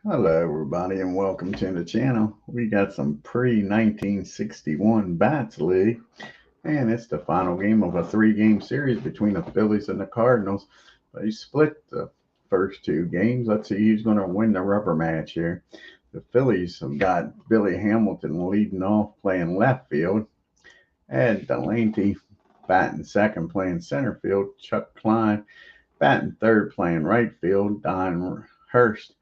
Hello, everybody, and welcome to the channel. We got some pre-1961 Bats League, and it's the final game of a three-game series between the Phillies and the Cardinals. They split the first two games. Let's see who's going to win the rubber match here. The Phillies have got Billy Hamilton leading off playing left field, Ed Delaney batting second playing center field, Chuck Klein batting third playing right field, Don Hurst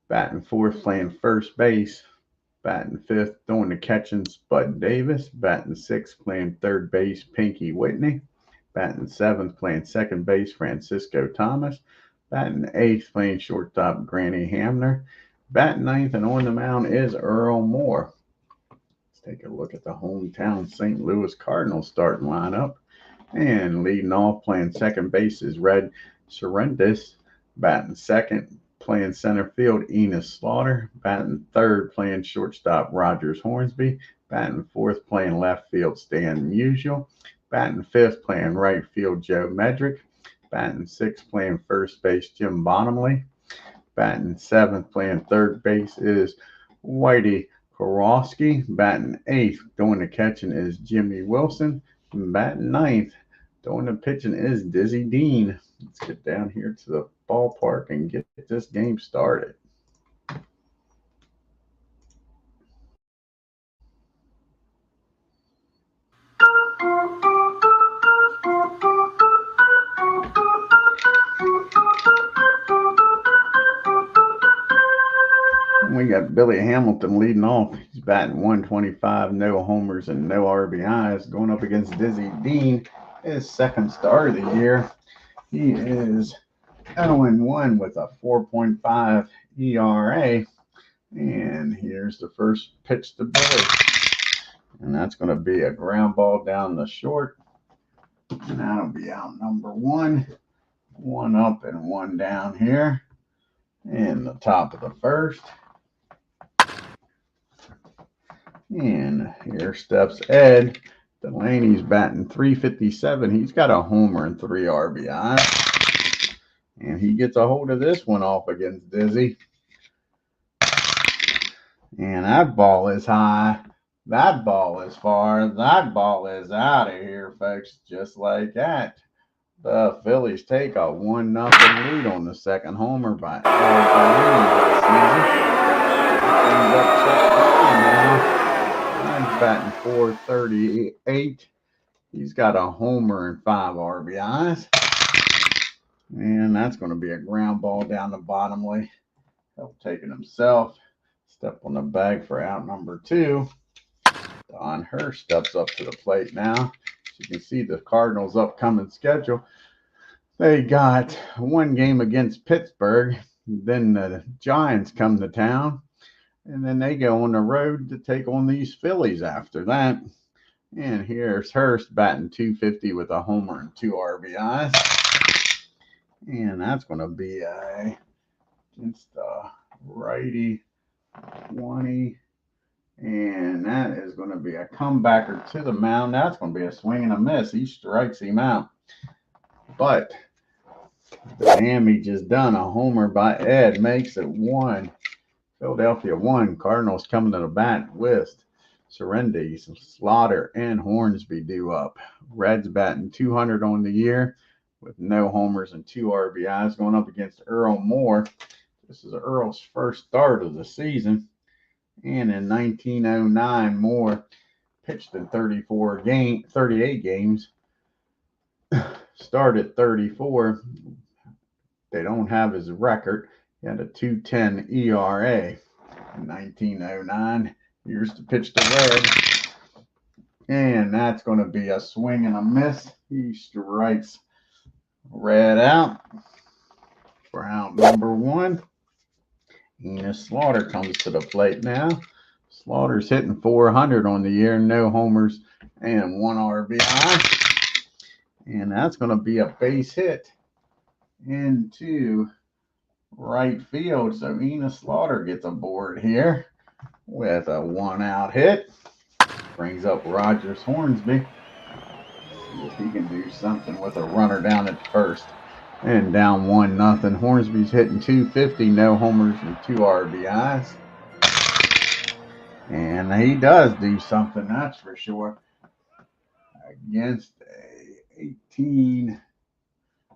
batting fourth, playing first base. Batting fifth, doing the catching, Spud Davis. Batting sixth, playing third base, Pinky Whitney. Batting seventh, playing second base, Francisco Thomas. Batting eighth, playing shortstop, Granny Hamner. Batting ninth and on the mound is Earl Moore. Let's take a look at the hometown St. Louis Cardinals starting lineup. And leading off, playing second base is Red Sorrentez. Batting second, playing center field, Enos Slaughter. Batting third, playing shortstop, Rogers Hornsby. Batting fourth, playing left field, Stan Musial. Batting fifth, playing right field, Joe Medrick. Batting sixth, playing first base, Jim Bottomley. Batting seventh, playing third base is Whitey Korowski. Batting eighth, doing the catching is Jimmy Wilson. Batting ninth, doing the pitching is Dizzy Dean. Let's get down here to the ballpark and get this game started. We got Billy Hamilton leading off. He's batting 125, no homers and no RBIs, going up against Dizzy Dean, his second start of the year. He is 0-1 with a 4.5 ERA. And here's the first pitch to Billy. And that's going to be a ground ball down the short. And that'll be out number one. One up and one down here. And the top of the first. And here steps Ed. Delaney's batting 357. He's got a homer and 3 RBIs. And he gets a hold of this one off against Dizzy. And that ball is high. That ball is far. That ball is out of here, folks. Just like that. The Phillies take a 1-0 lead on the second homer by Ed Delaney this season. He's batting 438. He's got a homer and 5 RBIs. And that's going to be a ground ball down the Bottomley. He'll take it himself. Step on the bag for out number 2. Don Hurst steps up to the plate now. As you can see, the Cardinals' upcoming schedule. They got one game against Pittsburgh. Then the Giants come to town. And then they go on the road to take on these Phillies after that. And here's Hurst batting 250 with a homer and 2 RBIs. And that's going to be against the righty 20. And that is going to be a comebacker to the mound. That's going to be a swing and a miss. He strikes him out. But the damage is done. A homer by Ed makes it 1. Philadelphia 1. Cardinals coming to the bat with Sorrentez, Slaughter, and Hornsby due up. Reds batting 200 on the year with no homers and 2 RBIs, going up against Earl Moore. This is Earl's first start of the season. And in 1909, Moore pitched in 38 games. Started 34. They don't have his record. He had a 2.10 ERA in 1909. Here's the pitch to Red. And that's going to be a swing and a miss. He strikes Red out for out number 1. Enos Slaughter comes to the plate now. Slaughter's hitting 400 on the year, no homers and 1 RBI. And that's going to be a base hit into right field. So Enos Slaughter gets aboard here with a 1-out hit. Brings up Rogers Hornsby. See if he can do something with a runner down at first. And down 1-0. Hornsby's hitting 250, no homers and 2 RBIs. And he does do something, that's for sure. Against a 18.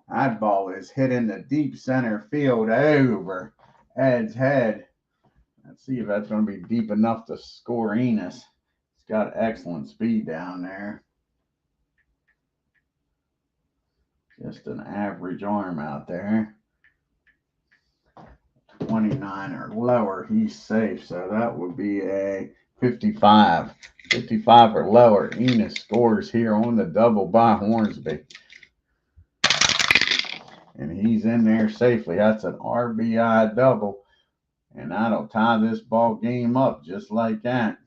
That ball is hit in the deep center field over Ed's head. Let's see if that's going to be deep enough to score Enos. He's got excellent speed down there. Just an average arm out there. 29 or lower, he's safe. So that would be a 55. 55 or lower. Enos scores here on the double by Hornsby. And he's in there safely. That's an RBI double. And that'll tie this ball game up just like that.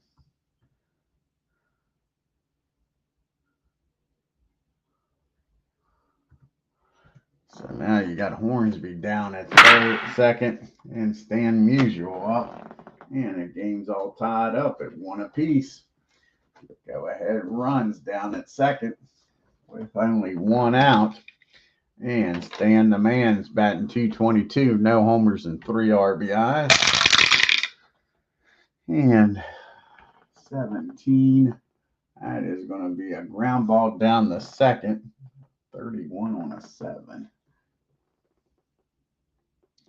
So now you got Hornsby down at second, and Stan Musial up. And the game's all tied up at 1 apiece. Go ahead runs down at second with only 1 out. And Stan the Man's batting .222, no homers and 3 RBIs. And 17, that is going to be a ground ball down the second. 31 on a 7.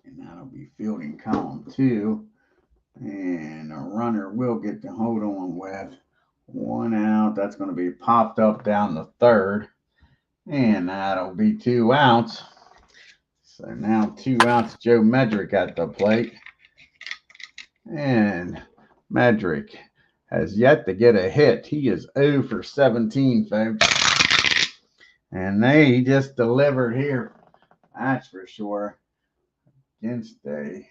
And that'll be fielding column 2. And a runner will get to hold on with 1 out. That's going to be popped up down the third. And that'll be 2 outs. So now 2 outs, Joe Medrick at the plate. And Medrick has yet to get a hit. He is 0 for 17, folks. And they just delivered here. That's for sure. Against a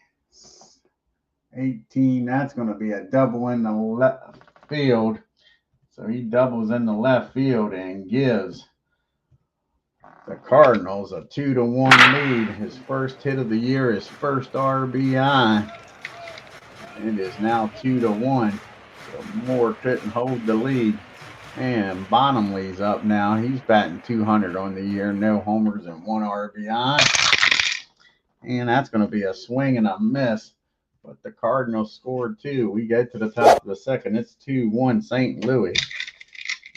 18. That's going to be a double in the left field. So he doubles in the left field and gives the Cardinals a 2-1 lead. His first hit of the year, his first RBI. It is now 2-1. So Moore couldn't hold the lead. And Bottomley's up now. He's batting .200 on the year. No homers and 1 RBI. And that's going to be a swing and a miss. But the Cardinals scored 2. We get to the top of the second. It's 2-1 St. Louis.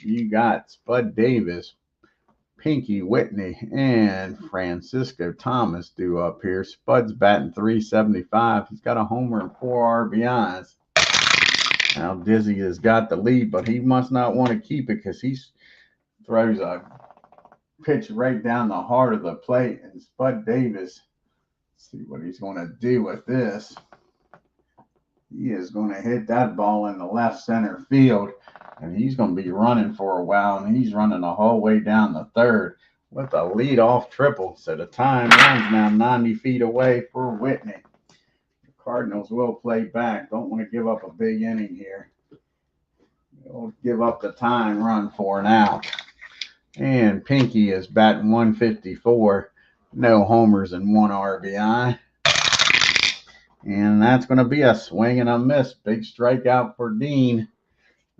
You got Spud Davis, Pinky Whitney, and Francisco Thomas due up here. Spud's batting .375. He's got a homer and 4 RBIs. Now Dizzy has got the lead, but he must not want to keep it because he throws a pitch right down the heart of the plate. And Spud Davis, see what he's going to do with this. He is going to hit that ball in the left center field. And he's going to be running for a while, and he's running the whole way down the third with a leadoff triple. So the time runs now 90 feet away for Whitney. The Cardinals will play back. Don't want to give up a big inning here. They'll give up the time run for an out. And Pinky is batting .154. No homers and 1 RBI. And that's going to be a swing and a miss. Big strikeout for Dean.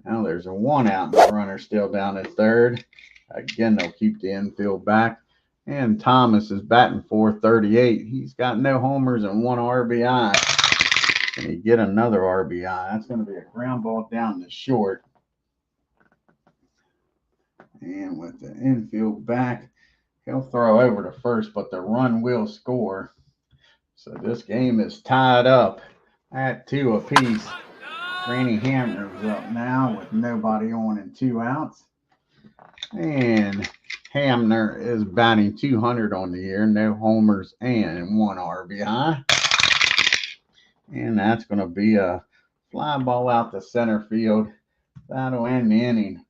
Now there's a 1 out, and the runner still down at third. Again, they'll keep the infield back. And Thomas is batting .438. He's got no homers and 1 RBI. Can he get another RBI? That's going to be a ground ball down the short. And with the infield back, he'll throw over to first, but the run will score. So this game is tied up at 2 apiece. Granny Hamner's up now with nobody on and 2 outs. And Hamner is batting .200 on the year. No homers and 1 RBI. And that's going to be a fly ball out to center field. That'll end the inning.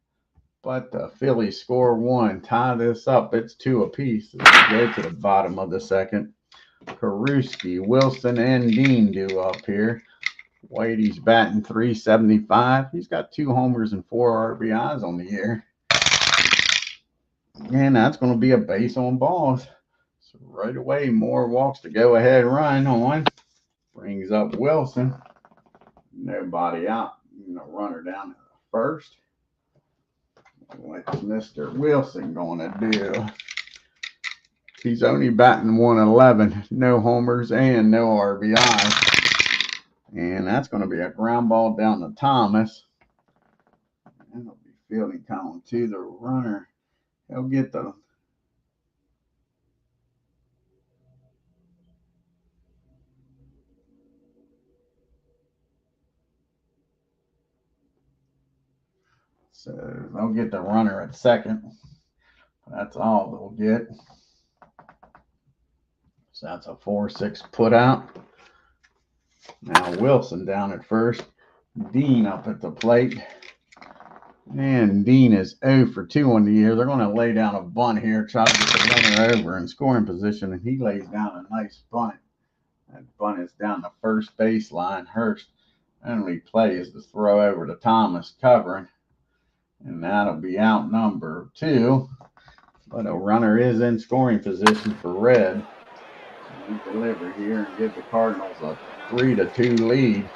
But the Phillies score 1. Tie this up. It's 2 apiece as we go to the bottom of the second. Karuski, Wilson, and Dean due up here. Whitey's batting .375. He's got 2 homers and 4 RBIs on the year. And that's going to be a base on balls. So right away, Moore walks to go ahead run on. Brings up Wilson. Nobody out. Runner down to first. What's Mr. Wilson going to do? He's only batting 111, no homers and no RBI. And that's going to be a ground ball down to Thomas. And he'll be fielding column 2. The runner, he'll get the they'll get the runner at second. That's all they'll get. So that's a 4-6 put out. Now Wilson down at first. Dean up at the plate. And Dean is 0 for 2 on the year. They're going to lay down a bunt here, try to get the runner over in scoring position, and he lays down a nice bunt. That bunt is down the first baseline. Hurst only play is to throw over to Thomas covering, and that'll be out number 2. But a runner is in scoring position for Red. We deliver here and give the Cardinals a 3-2 lead.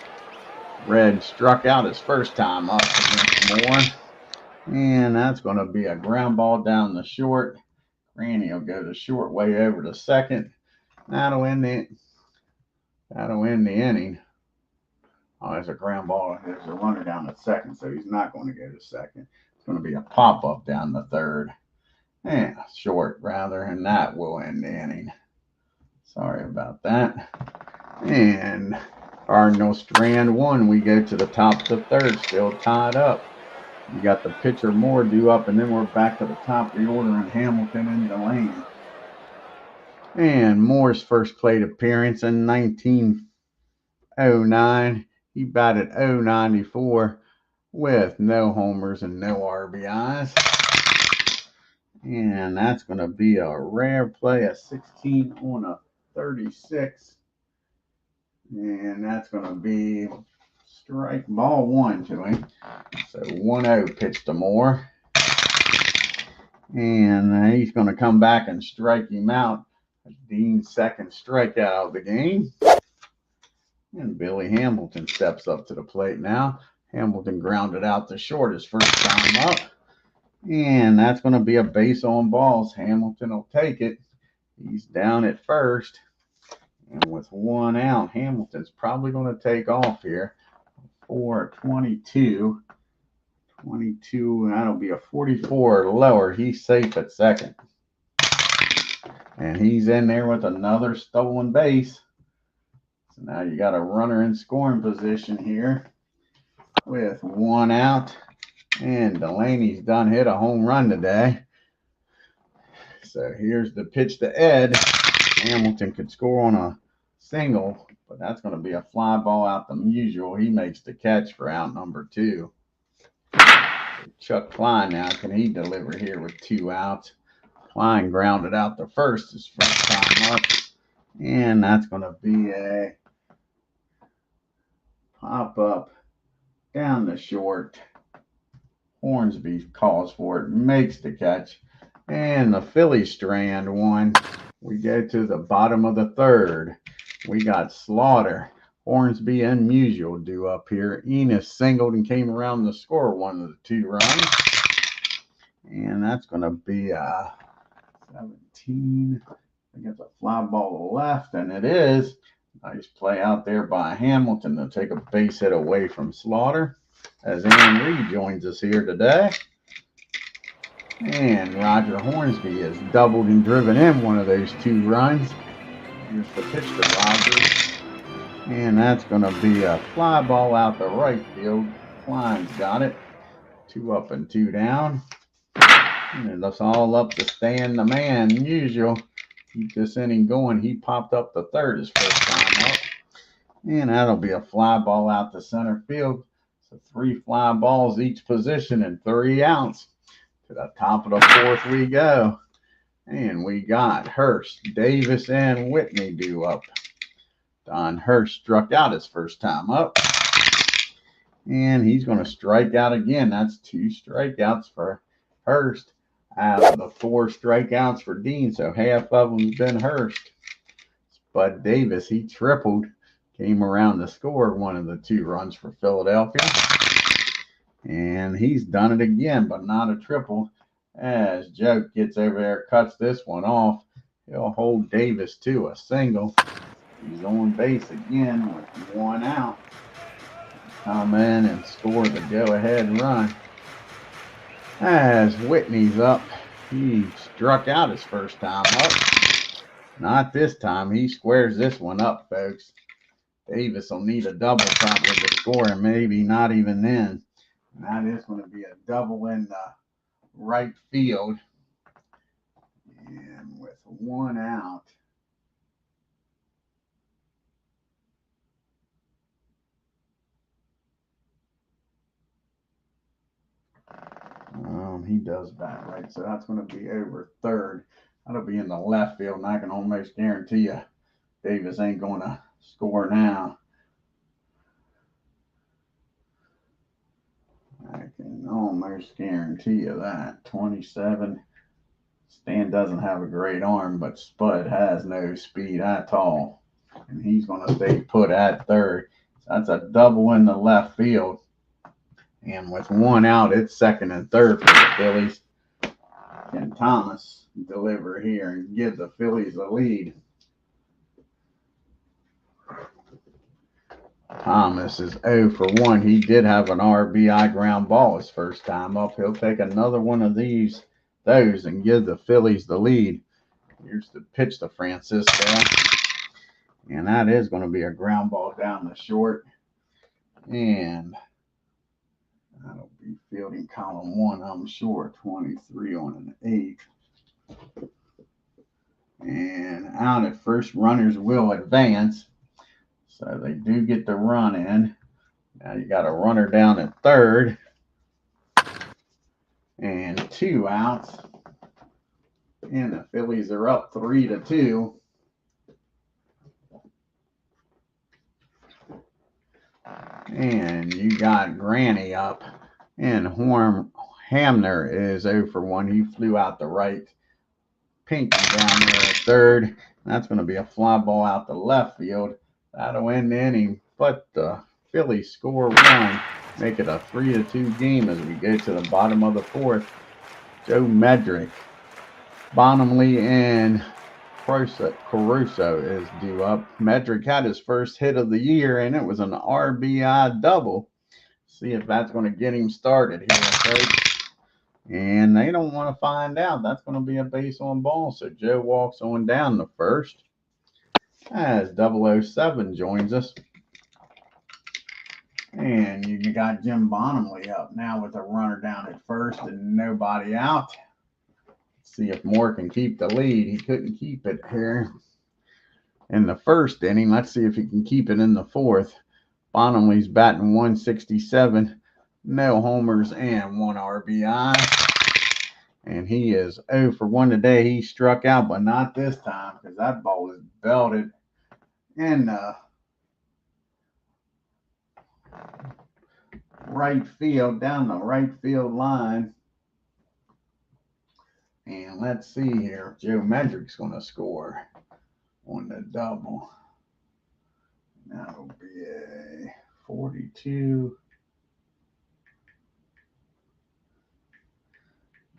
Red struck out his first time up against Moore. And that's going to be a ground ball down the short. Granny will go the short way over to second. That'll end the inning. Oh, there's a ground ball. There's a runner down to second, so he's not going to go to second. It's going to be a pop-up down the third. And short, rather, and that will end the inning. Sorry about that. And Cardinals strand 1. We go to the top of the third, still tied up. You got the pitcher Moore due up, and then we're back to the top of the order in Hamilton and Delaney. And Moore's first plate appearance in 1909. He batted .094 with no homers and no RBIs. And that's going to be a rare play, a 16 on a 36. And that's going to be strike ball 1 to him. So 1-0 pitch to Moore. And he's going to come back and strike him out. Dean's second strikeout of the game. And Billy Hamilton steps up to the plate now. Hamilton grounded out to short his first time up. And that's going to be a base on balls. Hamilton will take it. He's down at first. And with 1 out, Hamilton's probably going to take off here. 4-22. 22, and that'll be a 44 or lower. He's safe at second. And he's in there with another stolen base. So now you got a runner in scoring position here with 1 out. And Delaney's done hit a home run today. So here's the pitch to Ed. Hamilton could score on a single, but that's going to be a fly ball out the usual. He makes the catch for out number 2. Chuck Klein now, can he deliver here with 2 outs? Klein grounded out the first his first time up. And that's going to be a pop-up down the short. Hornsby calls for it, makes the catch. And the Phillies strand 1. We go to the bottom of the third. We got Slaughter, Hornsby, and Musial due up here. Enos singled and came around to score 1 of the 2 runs. And that's going to be 17. I think it's a fly ball left, and it is. Nice play out there by Hamilton to take a base hit away from Slaughter. As Ann Reed joins us here today. And Roger Hornsby has doubled and driven in 1 of those 2 runs. Here's the pitch to Rogers. And that's going to be a fly ball out the right field. Klein's got it. 2 up and 2 down. And it's all up to Stan the man. Usual. Keep this inning going. He popped up the third his first time up. And that'll be a fly ball out to center field. So 3 fly balls each position and 3 outs. To the top of the 4th we go. And we got Hurst, Davis, and Whitney due up. Don Hurst struck out his first time up. And he's going to strike out again. That's 2 strikeouts for Hurst out of the 4 strikeouts for Dean. So half of them has been Hurst. Bud Davis, he tripled. Came around to score 1 of the 2 runs for Philadelphia. And he's done it again, but not a triple. As Joke gets over there, cuts this one off. He'll hold Davis to a single. He's on base again with one out. Come in and score the go-ahead run. As Whitney's up, he struck out his first time up. Not this time. He squares this one up, folks. Davis will need a double probably to score, and maybe not even then. And that is going to be a double in the right field. And with one out, he does bat right, so that's going to be over third. That'll be in the left field, and I can almost guarantee you Davis ain't going to score now. I can almost guarantee you that. 27. Stan doesn't have a great arm, but Spud has no speed at all. And he's going to stay put at third. So that's a double in the left field. And with one out, it's second and third for the Phillies. Can Thomas deliver here and give the Phillies the lead? Thomas is 0 for 1. He did have an RBI ground ball his first time up. He'll take another one of those and give the Phillies the lead. Here's the pitch to Francisco. And that is going to be a ground ball down the short. And that'll be fielding column 1, I'm sure. 23 on an 8. And out at first, runners will advance. So they do get the run in. Now you got a runner down at third. And 2 outs. And the Phillies are up 3-2. And you got Granny up. And Hamner is 0 for 1. He flew out the right. Pinky down there at third. That's going to be a fly ball out the left field. That'll end the inning. But the Phillies score 1. Make it a 3-2 game as we go to the bottom of the 4th. Joe Medrick, Bonham-Lee, and Caruso is due up. Medrick had his first hit of the year, and it was an RBI double. See if that's going to get him started here, folks. And they don't want to find out. That's going to be a base on ball. So Joe walks on down the first. As 007 joins us. And you got Jim Bonham-Lee up now with a runner down at first and nobody out. Let's see if Moore can keep the lead. He couldn't keep it here in the first inning. Let's see if he can keep it in the 4th. Bonham-Lee's batting 167. No homers and 1 RBI. And he is 0 for 1 today. He struck out, but not this time because that ball was belted in right field, down the right field line. And let's see here if Joe Medrick's going to score on the double. That'll be a 42.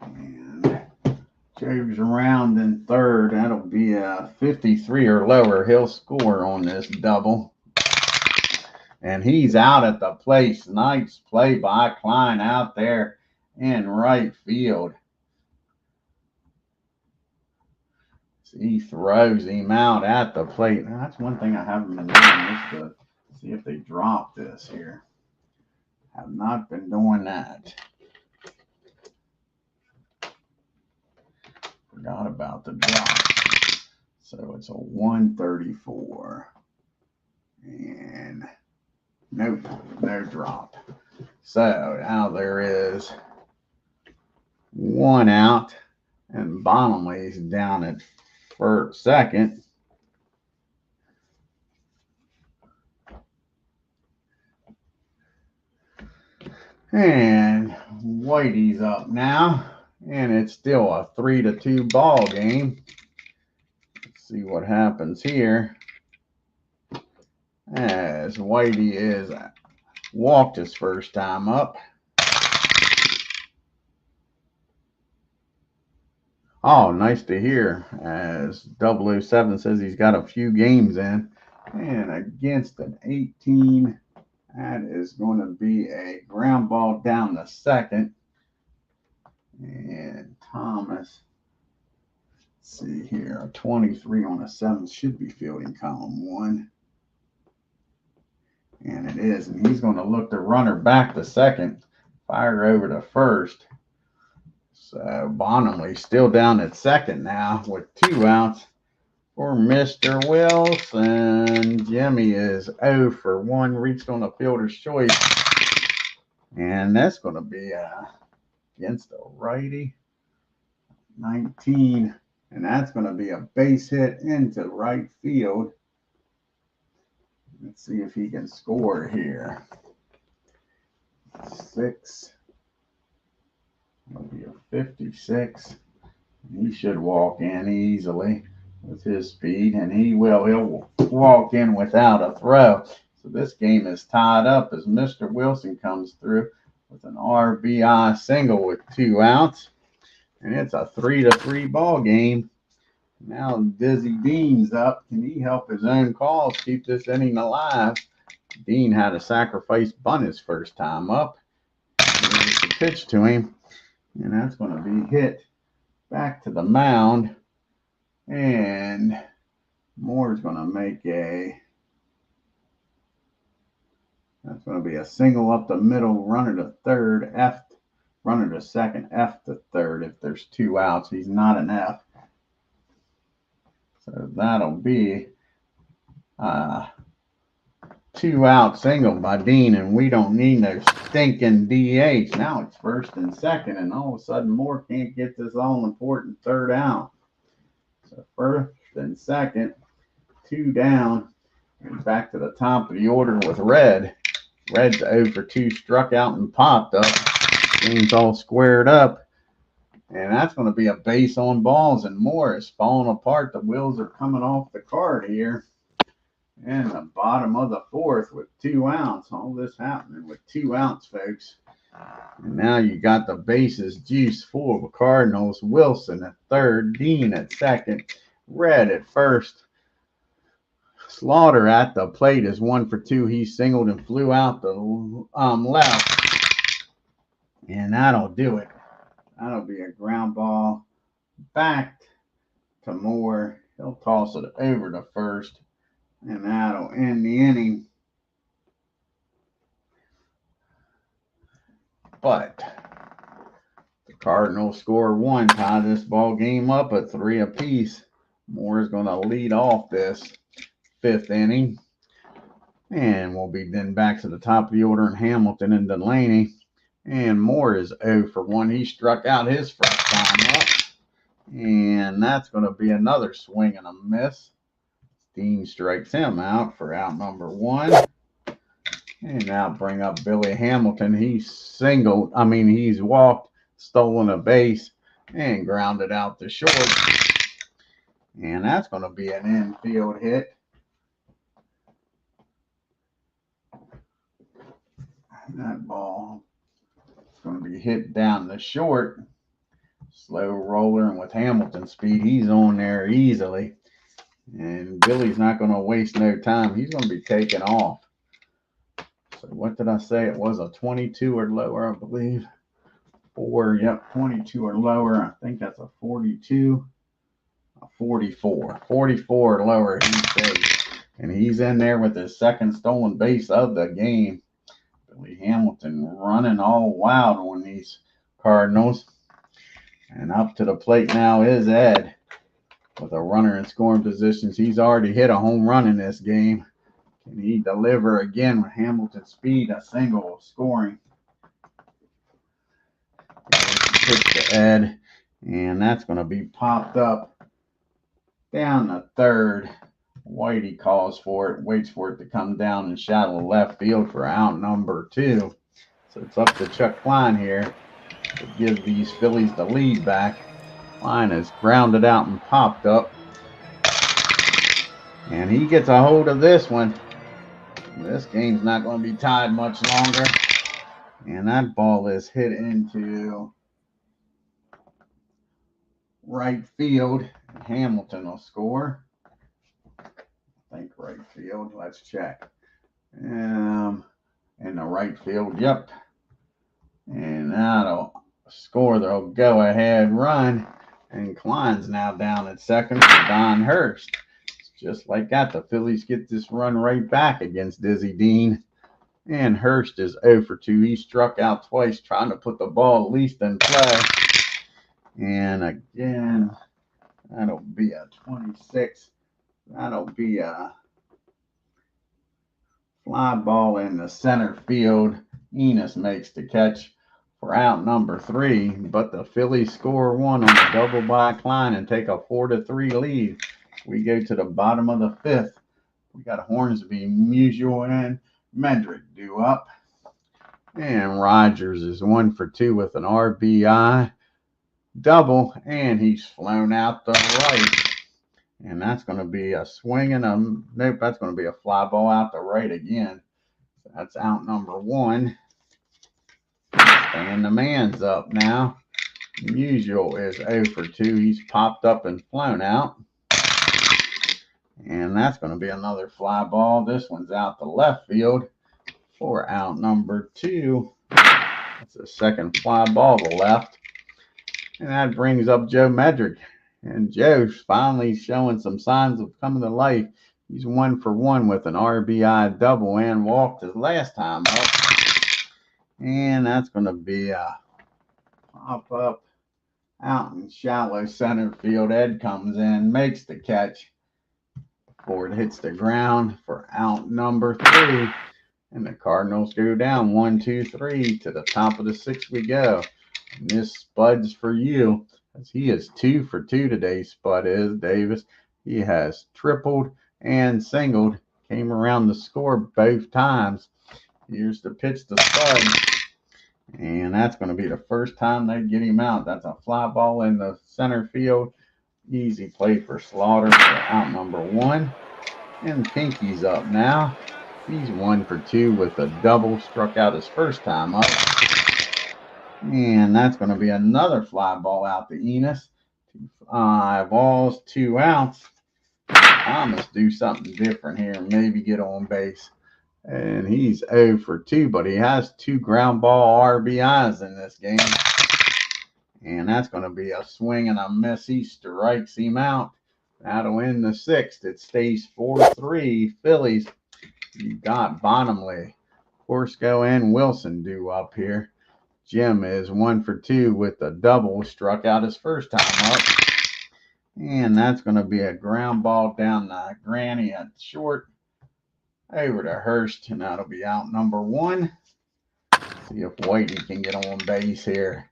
And Joe's around in third. That'll be a 53 or lower. He'll score on this double. And he's out at the plate. Nice play by Klein out there in right field. He throws him out at the plate. Now, that's one thing I haven't been doing, is to see if they drop this here. Have not been doing that. Forgot about the drop. So it's a 134. And nope, no drop. So now there is 1 out. And Bonham-Lee's down at second. And Whitey's up now. And it's still a 3-2 ball game. Let's see what happens here. As Whitey is walked his first time up. Oh, nice to hear. As 007 says, he's got a few games in. And against an 18, that is going to be a ground ball down the second. And Thomas, let's see here, a 23 on a 7 should be fielding column 1. And it is. And he's going to look the runner back to second, fire over to first. So Bonham's still down at second now with 2 outs for Mr. Wilson. Jimmy is 0 for 1, reached on a fielder's choice. And that's going to be against a righty, 19. And that's going to be a base hit into right field. Let's see if he can score here. 6. It'll be a 56. He should walk in easily with his speed, and he will. He'll walk in without a throw. So this game is tied up as Mr. Wilson comes through with an RBI single with 2 outs. And it's a 3-3 ball game. Now Dizzy Dean's up. Can he help his own cause keep this inning alive? Dean had a sacrifice bunt his first time up. Here's the pitch to him. And that's going to be hit back to the mound. And Moore's going to make that's going to be a single up the middle, runner to third, F, runner to second, F to third if there's 2 outs. He's not an F. So that'll be a 2-out single by Dean, and we don't need no stinking DH. Now it's first and second, and all of a sudden Moore can't get this all-important 3rd out. So first and second, 2 down, and back to the top of the order with Red. Red's 0 for 2, struck out and popped up. Game's all squared up. And that's going to be a base on balls, and Moore is falling apart. The wheels are coming off the card here. And the bottom of the 4th with 2 outs. All this happening with 2 outs, folks. And now you got the bases juice full of the Cardinals. Wilson at third, Dean at second, Red at first. Slaughter at the plate is 1 for 2. He singled and flew out the left. And that'll do it. That'll be a ground ball back to Moore. He'll toss it over to first. And that'll end the inning. But the Cardinals score 1, tie this ball game up at 3 apiece. Moore is going to lead off this 5th inning. And we'll be then back to the top of the order in Hamilton and Delaney. And Moore is 0 for 1. He struck out his first time up. And that's going to be another swing and a miss. Dean strikes him out for out number 1. And now bring up Billy Hamilton. He's walked, stolen a base, and grounded out to short. And that's going to be an infield hit. That ball is going to be hit down the short. Slow roller, and with Hamilton's speed, he's on there easily. And Billy's not going to waste no time. He's going to be taken off. So what did I say? It was a 22 or lower, I believe. 22 or lower. I think that's a 42. A 44. 44 or lower, he's safe. And he's in there with his 2nd stolen base of the game. Billy Hamilton running all wild on these Cardinals. And up to the plate now is Ed. With a runner in scoring positions, he's already hit a home run in this game. Can he deliver again with Hamilton's speed? A single scoring. Pitch to Ed, and that's going to be popped up down the third. Whitey calls for it, waits for it to come down and shallow left field for out number 2. So it's up to Chuck Klein here to give these Phillies the lead back. Line is grounded out and popped up. And he gets a hold of this one. This game's not going to be tied much longer. And that ball is hit into right field. Hamilton will score. I think right field. Let's check. In the right field. Yep. And that'll score. They'll go ahead run. And Klein's now down at second for Don Hurst. It's just like that. The Phillies get this run right back against Dizzy Dean. And Hurst is 0 for 2. He struck out twice trying to put the ball at least in play. And again, that'll be a 26. That'll be a fly ball in the center field. Enos makes the catch for out number 3, but the Phillies score 1 on the double by Klein and take a 4-3 lead. We go to the bottom of the 5th. We got Hornsby, Musial, and Medrick due up. And Rogers is 1 for 2 with an RBI double, and he's flown out the right. And that's going to be a swing and a nope. That's going to be a fly ball out the right again. So that's out number 1. And the man's up now. Musial is 0 for 2. He's popped up and flown out. And that's going to be another fly ball. This one's out the left field for out number 2. That's the second fly ball to left. And that brings up Joe Medrick. And Joe's finally showing some signs of coming to life. He's 1 for 1 with an RBI double and walked his last time up. And that's going to be a pop up out in shallow center field. Ed comes in, makes the catch before it hits the ground for out number 3. And the Cardinals go down 1-2-3 to the top of the 6th we go. And this Spud's for you. He is 2 for 2 today, Spud is. Davis, he has tripled and singled. Came around the score both times. Here's the pitch to Spud. And that's going to be the first time they get him out. That's a fly ball in the center field. Easy play for Slaughter for out number 1. And Pinky's up now. He's 1 for 2 with a double. Struck out his first time up. And that's going to be another fly ball out to Enos. 5 balls, 2 outs. Thomas do something different here and maybe get on base. And he's 0 for 2, but he has 2 ground ball RBIs in this game. And that's going to be a swing and a miss. He strikes him out. That'll end the 6th. It stays 4-3. Phillies, you got Bottomley, Horsko, and Wilson due up here. Jim is 1 for 2 with a double. Struck out his first time up. And that's going to be a ground ball down the granny at short. Over to Hurst, and that'll be out number 1. See if Whitey can get on base here.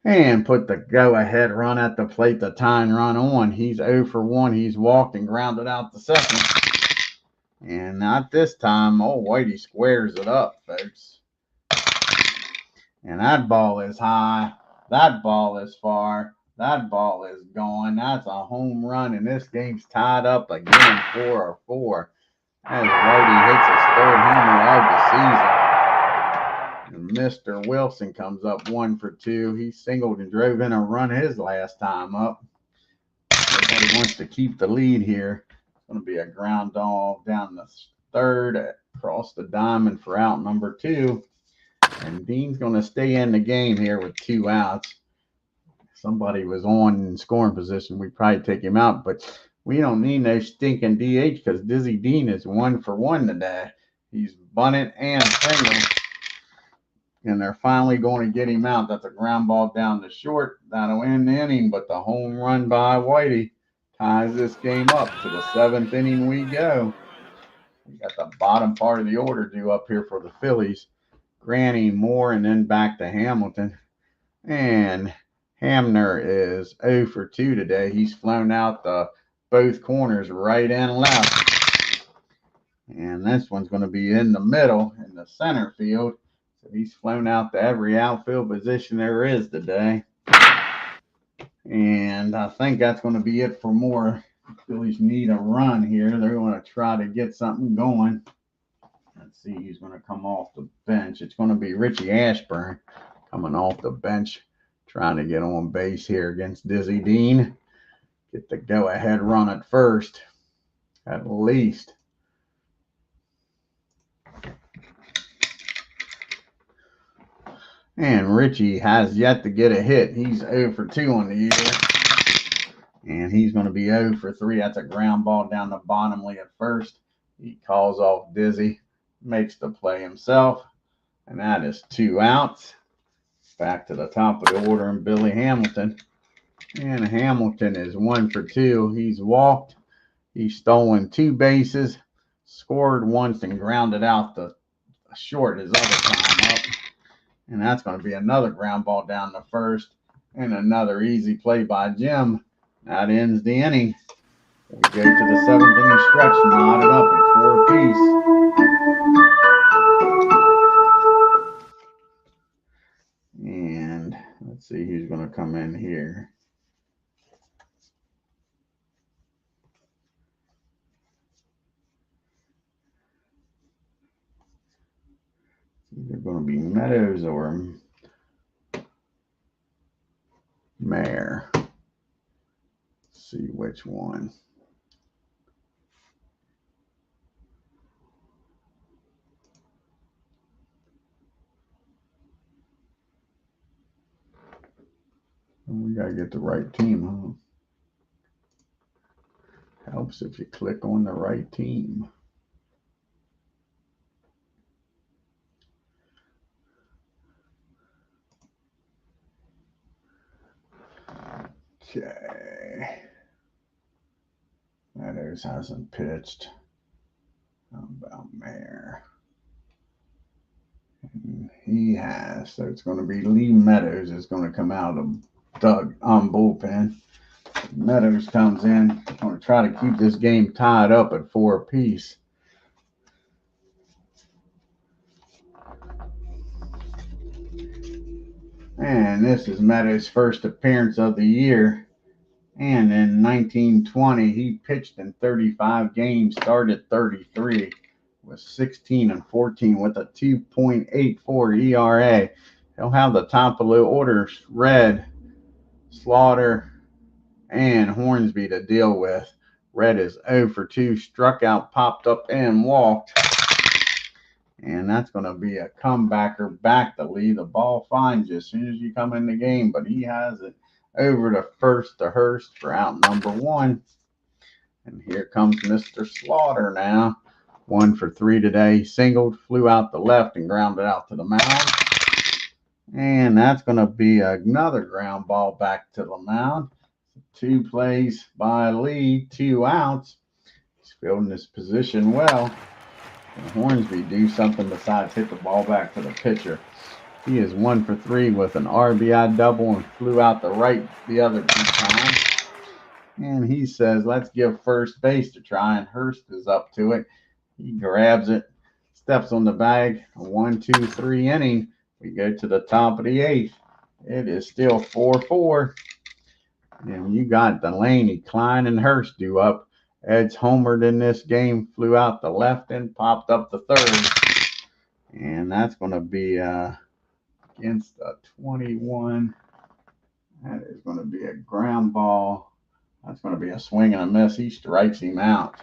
And put the go-ahead run at the plate, the tying run on. He's 0 for 1. He's walked and grounded out the second. And not this time. Oh, Whitey squares it up, folks. And that ball is high. That ball is far. That ball is gone. That's a home run, and this game's tied up again, 4-4. As Whitey hits his 3rd homer of the season. And Mr. Wilson comes up 1 for 2. He singled and drove in a run his last time up. Everybody wants to keep the lead here. It's going to be a ground ball down the 3rd, across the diamond for out number 2. And Dean's going to stay in the game here with 2 outs. If somebody was on in scoring position, we'd probably take him out. But we don't need no stinking DH because Dizzy Dean is 1 for 1 today. He's bunted and singled. And they're finally going to get him out. That's a ground ball down the short. That'll end the inning. But the home run by Whitey ties this game up. To the 7th inning we go. We got the bottom part of the order due up here for the Phillies. Granny, Moore, and then back to Hamilton. And Hamner is 0 for 2 today. He's flown out the both corners, right and left. And this one's going to be in the middle, in the center field. So he's flown out to every outfield position there is today. And I think that's going to be it for Moore. The Phillies need a run here. They're going to try to get something going. Let's see who's going to come off the bench. It's going to be Richie Ashburn coming off the bench, trying to get on base here against Dizzy Dean. Get the go-ahead run at first, at least. And Richie has yet to get a hit. He's 0 for 2 on the year. And he's going to be 0 for 3. That's a ground ball down the bottomly at first. He calls off Dizzy, makes the play himself. And that is 2 outs. Back to the top of the order and Billy Hamilton. And Hamilton is 1 for 2. He's walked. He's stolen 2 bases. Scored once and grounded out the short his other time up. And that's going to be another ground ball down the first. And another easy play by Jim. That ends the inning. We go to the 7th inning stretch, knotted up at 4 apiece. And let's see who's going to come in here. Either going to be Meadows or Mayer. Let's see which one. We got to get the right team, huh? Helps if you click on the right team. Okay. Meadows hasn't pitched. How about Mayer? He has. So it's going to be Lee Meadows is going to come out of bullpen. Meadows comes in. Going to try to keep this game tied up at 4 apiece. And this is Meadows' first appearance of the year. And in 1920, he pitched in 35 games, started 33, was 16 and 14 with a 2.84 ERA. He'll have the top of the order, Red, Slaughter, and Hornsby to deal with. Red is 0 for 2, struck out, popped up, and walked. And that's going to be a comebacker back to Lee. The ball finds you as soon as you come in the game, but he has it over to first to Hurst for out number 1. And here comes Mr. Slaughter now. 1 for 3 today. Singled, flew out the left and grounded out to the mound. And that's going to be another ground ball back to the mound. 2 plays by Lee, 2 outs. He's fielding his position well. And Hornsby do something besides hit the ball back to the pitcher. He is 1 for 3 with an RBI double and flew out the right the other 2 times. And he says, let's give first base to try, and Hurst is up to it. He grabs it, steps on the bag. A 1-2-3 inning. We go to the top of the 8th. It is still 4-4. And you got Delaney, Klein, and Hurst due up. Ed's homered in this game, flew out the left and popped up the third. And that's going to be against a 21. That is going to be a ground ball. That's going to be a swing and a miss. He strikes him out.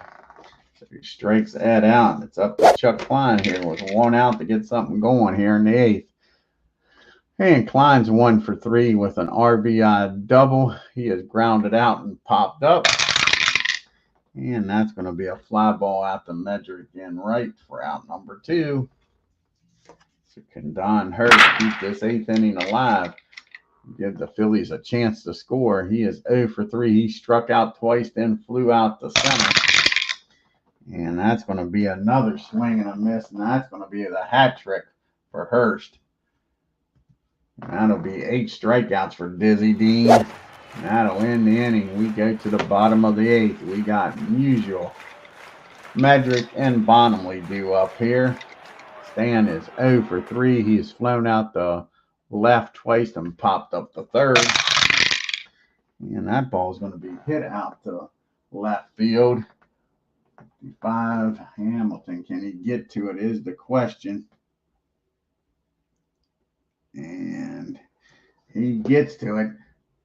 So he strikes Ed out. It's up to Chuck Klein here with 1 out to get something going here in the 8th. And Klein's 1 for 3 with an RBI double. He is grounded out and popped up. And that's going to be a fly ball out to Medrick in right for out number 2. So can Don Hurst keep this 8th inning alive? Give the Phillies a chance to score. He is 0 for 3. He struck out twice, then flew out the center. And that's going to be another swing and a miss. And that's going to be the hat trick for Hurst. And that'll be 8 strikeouts for Dizzy Dean. And that'll end the inning. We go to the bottom of the 8th. We got Musial, Medrick, and Bonham due up here. Stan is 0 for 3. He has flown out the left twice and popped up the third. And that ball is going to be hit out to left field. 55. Hamilton, can he get to it is the question. And He gets to it,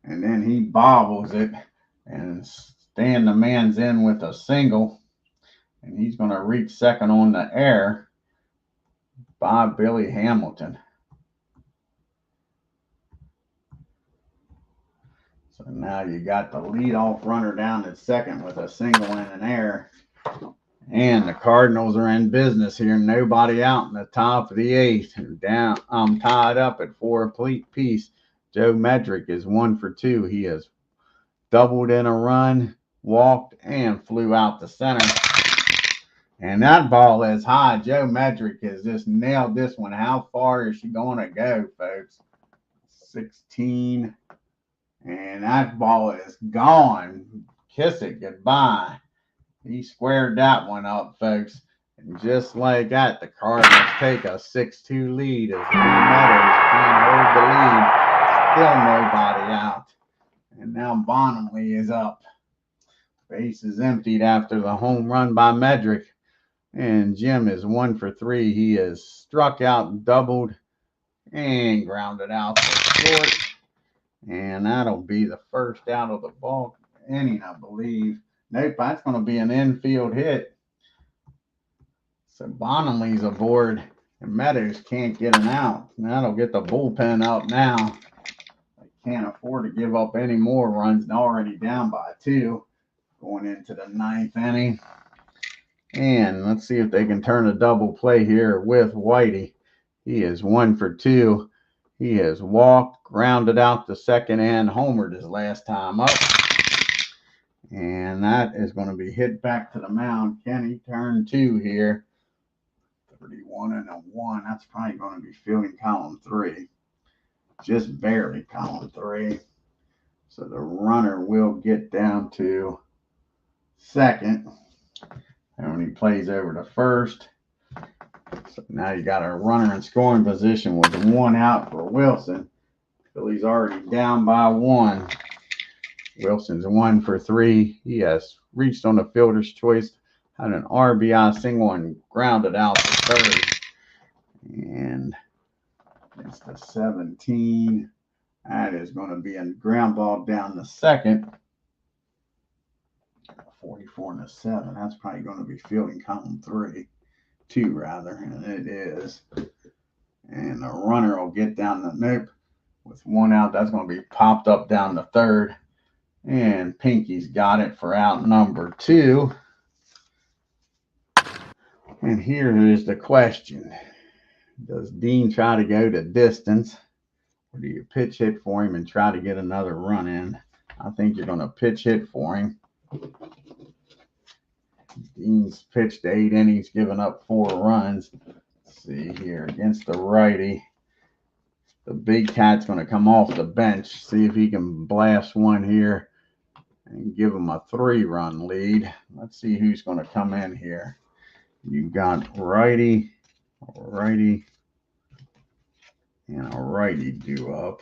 and then he bobbles it, and Stan the man's in with a single, and he's going to reach second on the air by Billy Hamilton. So now you got the leadoff runner down at second with a single in an air. And the Cardinals are in business here. Nobody out in the top of the eighth. Down, tied up at 4 apiece. Joe Medrick is 1 for 2. He has doubled in a run, walked, and flew out the center. And that ball is high. Joe Medrick has just nailed this one. How far is she going to go, folks? 16. And that ball is gone. Kiss it goodbye. He squared that one up, folks. And just like that, the Cardinals take a 6-2 lead as Meadows can't hold the lead. Still nobody out. And now Bonham is up. Base is emptied after the home run by Medrick. And Jim is 1 for 3. He has struck out, doubled, and grounded out for short. And that'll be the first out of the ball inning, I believe. Nope, that's going to be an infield hit. So Bonham's aboard, and Meadows can't get an out. That'll get the bullpen up now. They can't afford to give up any more runs. They're already down by 2 going into the 9th inning. And let's see if they can turn a double play here with Whitey. He is 1 for 2. He has walked, grounded out the second, and homered his last time up. And that is going to be hit back to the mound. Can he turn 2 here? 31 and a 1. That's probably going to be fielding column 3. Just barely column 3. So the runner will get down to second. And when he plays over to first. So now you got a runner in scoring position with 1 out for Wilson. Philly's already down by 1. Wilson's 1 for 3. He has reached on the fielder's choice, had an RBI single, and grounded out to third. And it's the 17. That is going to be a ground ball down the second. 44 and a 7. That's probably going to be fielding column 2 rather, and it is. And the runner will get down the nope with 1 out. That's going to be popped up down the third. And Pinky's got it for out number 2. And here is the question. Does Dean try to go to distance? Or do you pitch hit for him and try to get another run in? I think you're going to pitch hit for him. Dean's pitched 8 innings, given up 4 runs. Let's see here against the righty. The big cat's going to come off the bench. See if he can blast one here and give him a 3-run lead. Let's see who's going to come in here. You got righty, and a righty due up.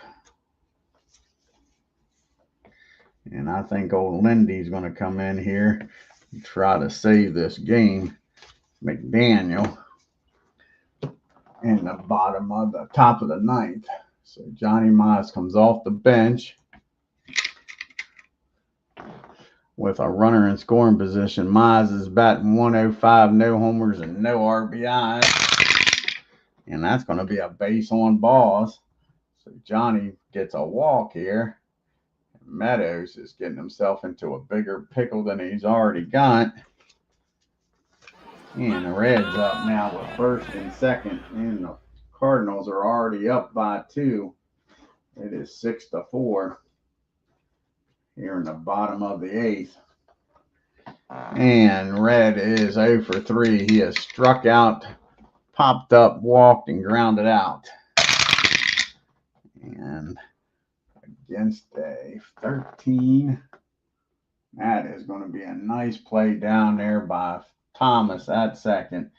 And I think old Lindy's going to come in here and try to save this game. McDaniel in the top of the 9th. So Johnny Mize comes off the bench with a runner in scoring position. Mize is batting 105, no homers and no RBIs. And that's going to be a base on balls. So Johnny gets a walk here. Meadows is getting himself into a bigger pickle than he's already got. And the Reds up now with first and second. And the Cardinals are already up by 2. It is 6-4 here in the bottom of the 8th. And Red is 0 for 3. He has struck out, popped up, walked, and grounded out. And against a 13, that is going to be a nice play down there by Thomas at second.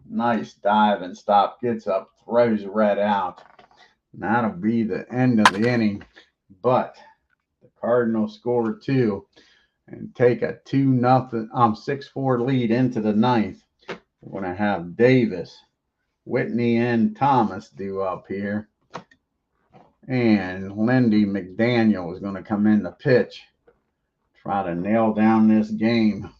Nice dive and stop, gets up, throws Red out. And that'll be the end of the inning. But the Cardinals score 2 and take a 6-4 lead into the 9th. We're going to have Davis, Whitney, and Thomas due up here. And Lindy McDaniel is going to come in to pitch. Try to nail down this game.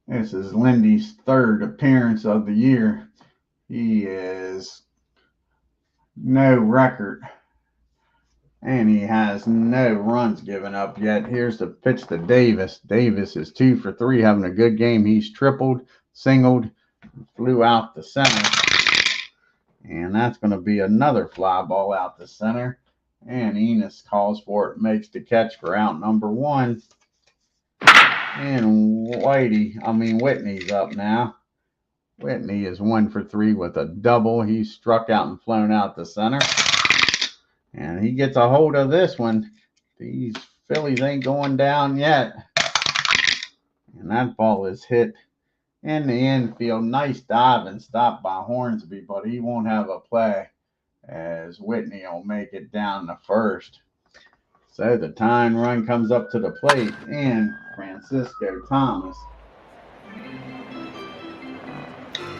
This is Lindy's third appearance of the year. He is no record. And he has no runs given up yet. Here's the pitch to Davis. Davis is 2 for 3, having a good game. He's tripled, singled, flew out the center. And that's going to be another fly ball out the center. And Enos calls for it, makes the catch for out number 1. And Whitney's up now. Whitney is 1 for 3 with a double. He's struck out and flown out the center. And he gets a hold of this one. These Phillies ain't going down yet. And that ball is hit in the infield. Nice dive and stop by Hornsby, but he won't have a play as Whitney will make it down to first. So the tying run comes up to the plate, and Francisco Thomas.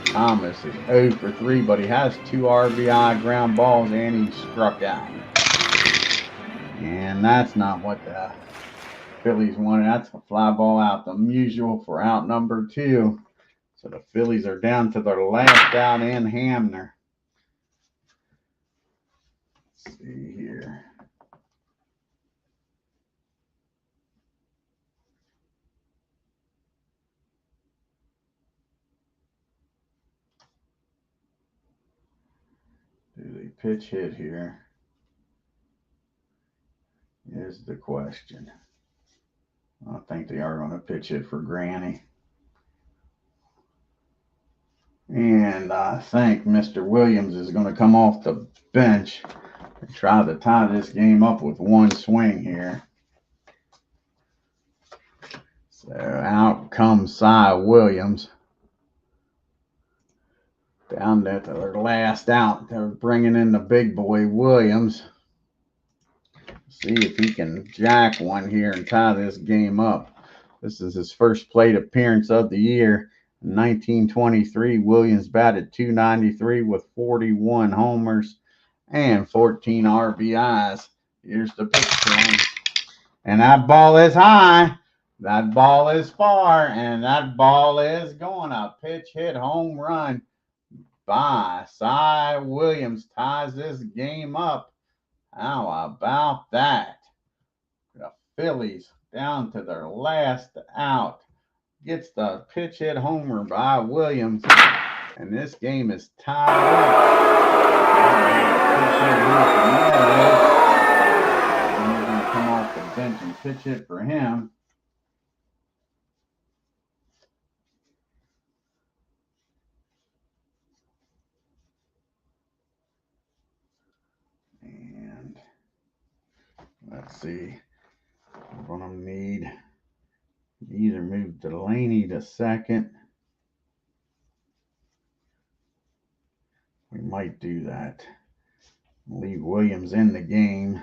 Thomas is 0 for 3, but he has 2 RBI ground balls, and he struck out. And that's not what the Phillies wanted. That's a fly ball out, the usual for out number 2. So the Phillies are down to their last out in Hamner. Let's see here. Do they pitch hit here? Is the question. I think they are going to pitch it for Granny. And I think Mr. Williams is going to come off the bench and try to tie this game up with one swing here. So out comes Cy Williams. Down to their last out. They're bringing in the big boy Williams. See if he can jack one here and tie this game up. This is his first plate appearance of the year. In 1923, Williams batted .293 with 41 homers and 14 RBIs. Here's the pitch to him. And that ball is high. That ball is far. And that ball is going. A pitch hit home run by Cy Williams ties this game up. How about that? The Phillies down to their last out. Gets the pitch hit homer by Williams. And this game is tied up. And we're going to come off the bench and pitch it for him. Let's see. We're going to need either move Delaney to second. We might do that. Leave Williams in the game.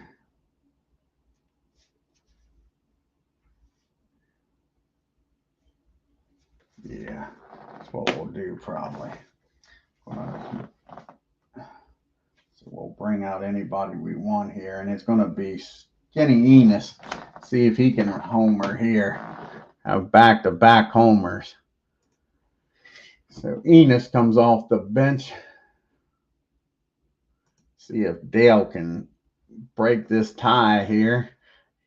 Yeah, that's what we'll do probably. So we'll bring out anybody we want here, and it's going to be Skinny Enos. See if he can homer here. Have back-to-back homers. So Enos comes off the bench. See if Dale can break this tie here.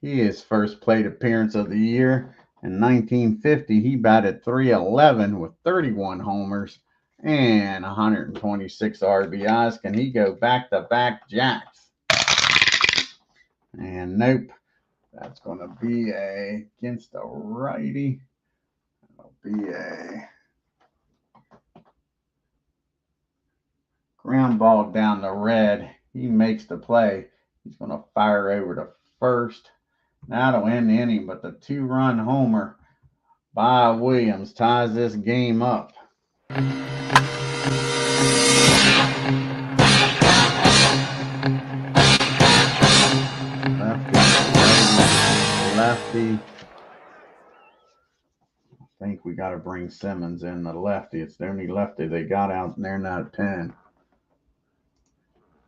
He is first plate appearance of the year. In 1950, he batted .311 with 31 homers and 126 RBIs. Can he go back-to-back jacks? And nope. That's going to be against a righty. It'll be a ground ball down the red. He makes the play. He's going to fire over to first. Now to end the inning, but the 2-run homer by Williams ties this game up. got to bring Simmons in, the lefty. It's the only lefty they got out there in that pen.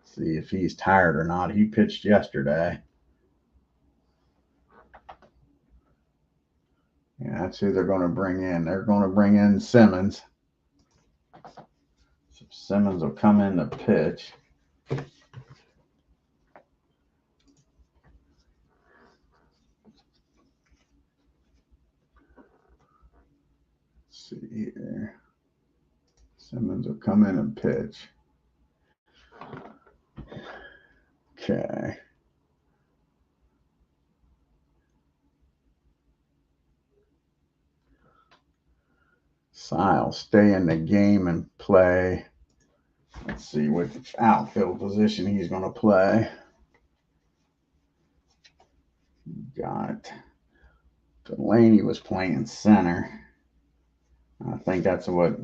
See if he's tired or not. He pitched yesterday. Yeah, that's who they're going to bring in. They're going to bring in Simmons. So Simmons will come in to pitch. Let's see here. Simmons will come in and pitch. Okay. Sile stay in the game and play. Let's see what outfield position he's going to play. Got Delaney was playing center. I think that's what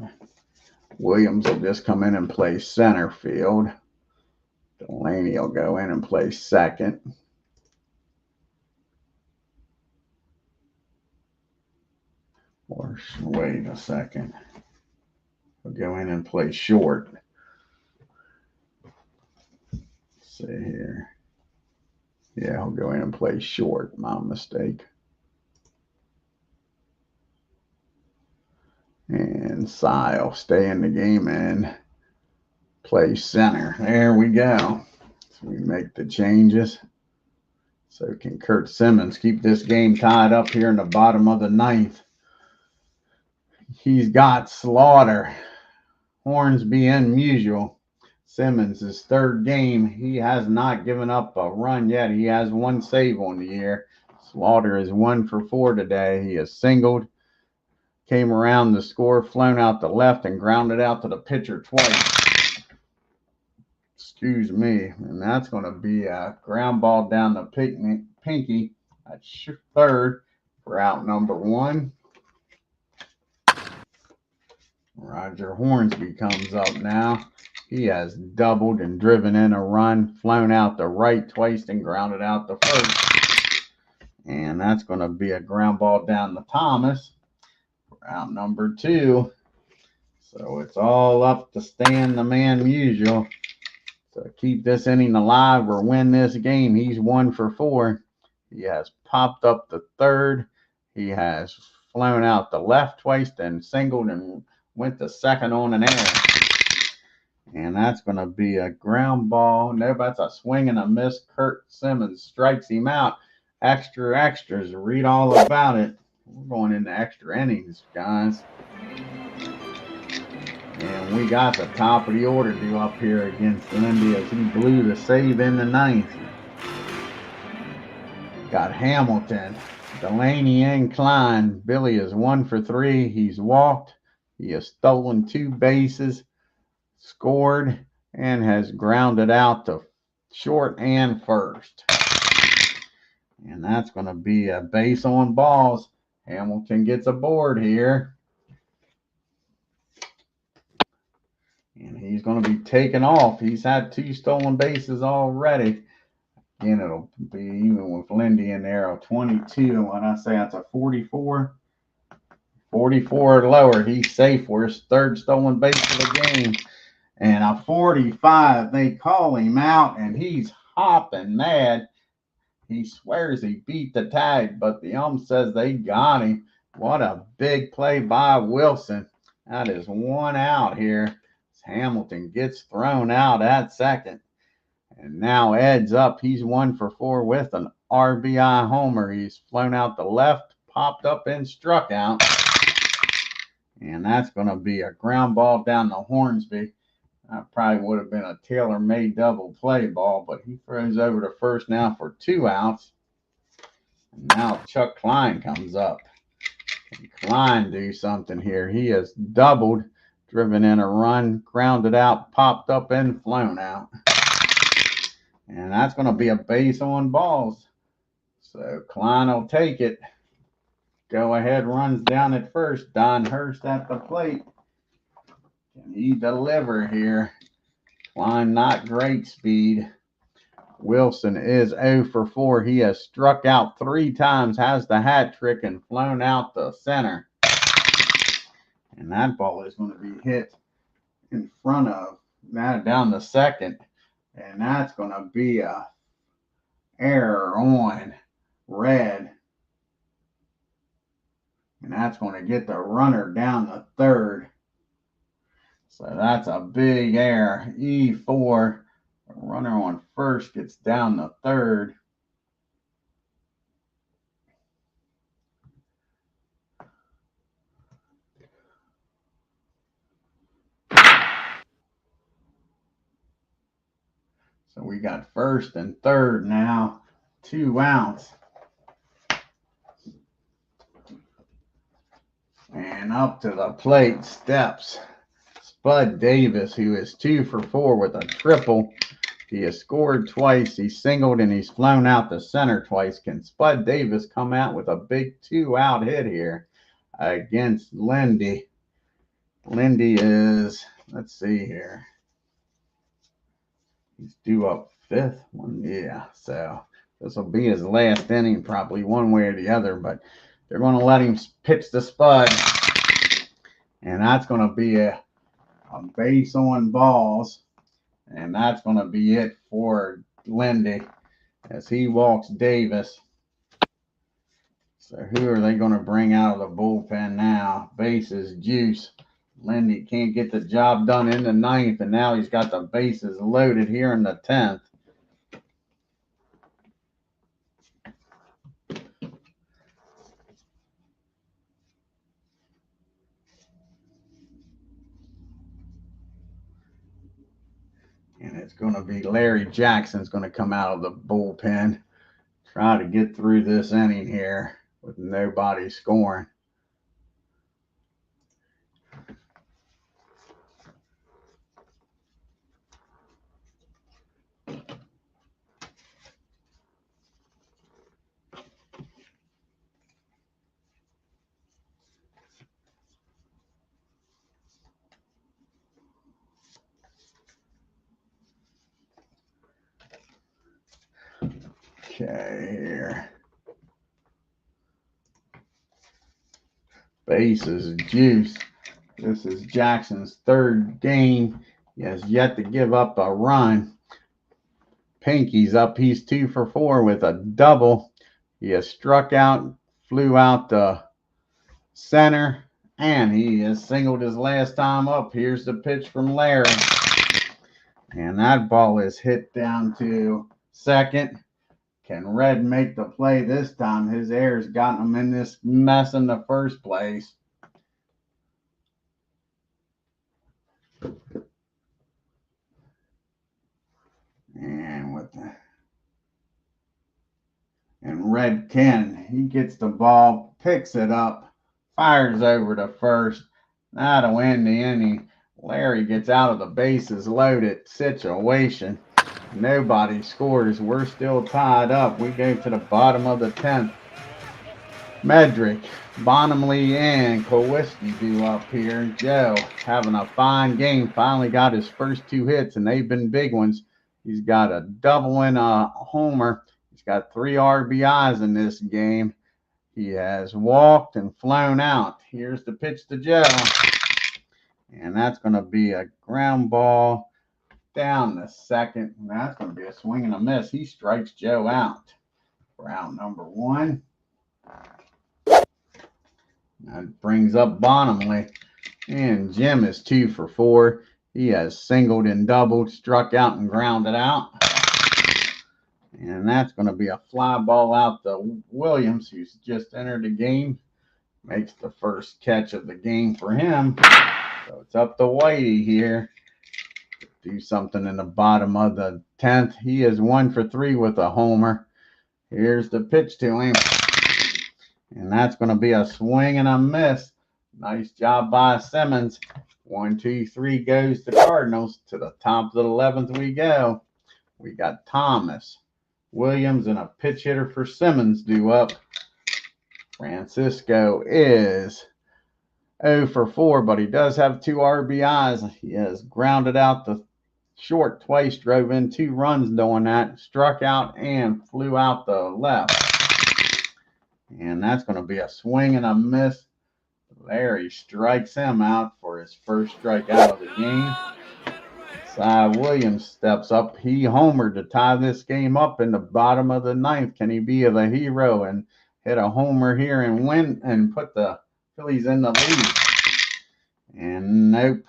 Williams will just come in and play center field. Delaney will go in and play second. Or wait a second. We'll go in and play short. Let's see here. Yeah, I'll go in and play short. My mistake. And Sile stay in the game and play center. There we go. So we make the changes. So can Kurt Simmons keep this game tied up here in the bottom of the ninth? He's got Slaughter, Hornsby, and Musial. Simmons, his third game. He has not given up a run yet. He has one save on the year. Slaughter is 1 for 4 today. He has singled, came around the score, flown out the left, and grounded out to the pitcher twice. Excuse me. And that's going to be a ground ball down the pinky at third for out number 1. Roger Hornsby comes up now. He has doubled and driven in a run, flown out the right twice, and grounded out the first. And that's going to be a ground ball down to Thomas for out number 2. So it's all up to Stan the Man Musial to keep this inning alive or win this game. He's 1 for 4. He has popped up the third. He has flown out the left twice, then singled and went to second on an error. And that's going to be a ground ball. No, that's a swing and a miss. Kurt Simmons strikes him out. Extra extras. Read all about it. We're going into extra innings, guys. And we got the top of the order due up here against Lindy as he blew the save in the ninth. Got Hamilton, Delaney, and Klein. Billy is 1 for 3. He's walked. He has stolen 2 bases, scored, and has grounded out to short and first. And that's going to be a base on balls. Hamilton gets a board here. And he's going to be taken off. He's had 2 stolen bases already. Again, it'll be even with Lindy in there, a 22. And when I say that's a 44, 44 or lower, he's safe for his 3rd stolen base of the game. And a 45, they call him out, and he's hopping mad. He swears he beat the tag, but the ump says they got him. What a big play by Wilson. That is 1 out here. Hamilton gets thrown out at second. And now Ed's up. He's 1 for 4 with an RBI homer. He's flown out the left, popped up, and struck out. And that's going to be a ground ball down to Hornsby. That probably would have been a tailor-made double play ball, but he throws over to first now for 2 outs. And now Chuck Klein comes up. Can Klein do something here? He has doubled, driven in a run, grounded out, popped up, and flown out. And that's going to be a base on balls. So Klein will take it. Go ahead, runs down at first. Don Hurst at the plate. Can he deliver here? Klein not great speed. Wilson is 0 for 4. He has struck out 3 times, has the hat trick, and flown out the center. And that ball is going to be hit in front of that down the second. And that's going to be a error on red. And that's going to get the runner down the third. So that's a big error. E4. The runner on first gets down the third. So we got first and third now. 2 outs. And up to the plate steps Spud Davis, who is 2 for 4 with a triple. He has scored twice, he's singled, and he's flown out the center twice. Can Spud Davis come out with a big 2-out hit here against Lindy? Lindy is, let's see here, he's due up 5th one. Yeah, so this will be his last inning, probably one way or the other, but they're going to let him pitch the Spud, and that's going to be a base on balls, and that's going to be it for Lindy as he walks Davis. So who are they going to bring out of the bullpen now? Bases juice. Lindy can't get the job done in the 9th, and now he's got the bases loaded here in the 10th. And it's going to be Larry Jackson's going to come out of the bullpen, try to get through this inning here with nobody scoring. Okay, here. Bases juice. This is Jackson's 3rd game. He has yet to give up a run. Pinky's up. He's 2 for 4 with a double. He has struck out, flew out the center, and he has singled his last time up. Here's the pitch from Larry. And that ball is hit down to second. Can Red make the play this time? His error's gotten him in this mess in the first place. And Red can. He gets the ball, picks it up, fires over to first. That'll end the inning. Larry gets out of the bases loaded situation. Nobody scores. We're still tied up. We go to the bottom of the 10th. Medrick, Bonham-Lee, and Kowalski do up here. Joe having a fine game. Finally got his first 2 hits, and they've been big ones. He's got a double and a homer. He's got 3 RBIs in this game. He has walked and flown out. Here's the pitch to Joe. And that's going to be a ground ball down the second. That's going to be a swing and a miss. He strikes Joe out for out number 1. That brings up Bonham-Lee. And Jim is 2 for 4. He has singled and doubled, struck out and grounded out. And that's going to be a fly ball out to Williams, who's just entered the game. Makes the first catch of the game for him. So it's up to Whitey here. Do something in the bottom of the 10th. He is 1 for 3 with a homer. Here's the pitch to him. And that's going to be a swing and a miss. Nice job by Simmons. 1, 2, 3 goes to Cardinals. To the top of the 11th we go. We got Thomas, Williams, and a pitch hitter for Simmons due up. Francisco is 0 for 4, but he does have 2 RBIs. He has grounded out the short twice, drove in 2 runs doing that, struck out and flew out the left. And that's going to be a swing and a miss. Larry strikes him out for his first strikeout of the game. Cy Williams steps up. He homered to tie this game up in the bottom of the ninth. Can he be the hero and hit a homer here and win and put the Phillies in the lead? And nope.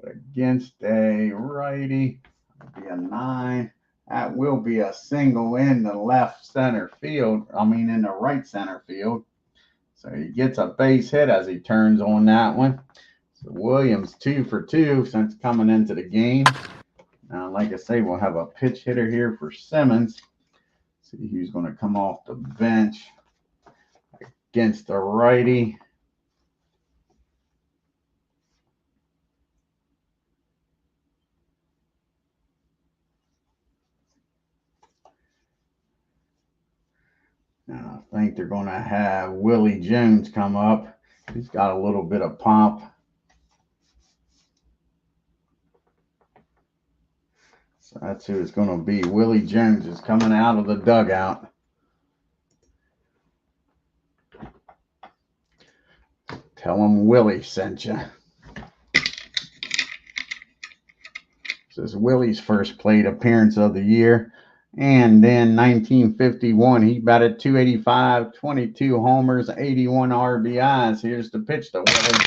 But against a righty, it'll be a 9. That will be a single in the left center field. In the right center field. So he gets a base hit as he turns on that one. So Williams 2 for 2 since coming into the game. Now, like I say, we'll have a pitch hitter here for Simmons. See who's going to come off the bench against the righty. And I think they're going to have Willie Jones come up. He's got a little bit of pop. So that's who it's going to be. Willie Jones is coming out of the dugout. Tell him Willie sent you. This is Willie's first plate appearance of the year. And then 1951, he batted .285, 22 homers, 81 RBIs. Here's the pitch to Willie.